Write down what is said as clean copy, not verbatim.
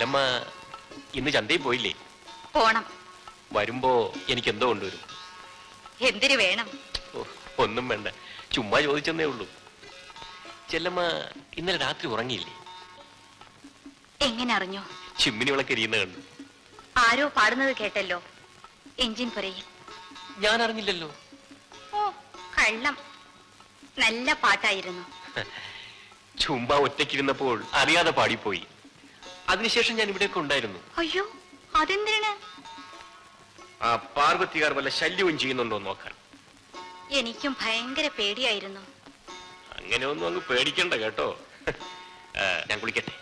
ചെല്ലമ്മ ഇന്ന് ചന്തയിൽ പോയില്ലേ? പോണം. വരുമ്പോ എനിക്ക് എന്തോ കൊണ്ടുവരും. എന്തിനു വേണം? ഒന്നും വേണ്ട, ചുമ്മാ ചോദിച്ചെന്നേ ഉള്ളൂ. ചെല്ലമ്മ ഇന്നലെ രാത്രി ഉറങ്ങിയില്ലേ? എങ്ങനെ അറിഞ്ഞു? ചിമ്മിനി വിളക്കരിയുന്ന കണ്ടു. ആരോ പാടുന്നത് കേട്ടല്ലോ എഞ്ചിൻ പുരയിൽ. ഞാൻ അറിഞ്ഞില്ലല്ലോ. ഓ കള്ളം, നല്ല പാട്ടായിരുന്നു. ചുമ്മാ ഒറ്റയ്ക്കിരുന്നപ്പോൾ അറിയാതെ പാടിപ്പോയി. അതിനുശേഷം ഞാൻ ഇവിടെയൊക്കെ ഉണ്ടായിരുന്നു. അയ്യോ, അതെന്തിനാണ്? ആ പാർവതികാർ വല്ല ശല്യവും ചെയ്യുന്നുണ്ടോ നോക്കാൻ. എനിക്കും ഭയങ്കര പേടിയായിരുന്നു. അങ്ങനെ ഒന്നും അങ്ങ് പേടിക്കണ്ട കേട്ടോ. ഞാൻ കുളിക്കട്ടെ.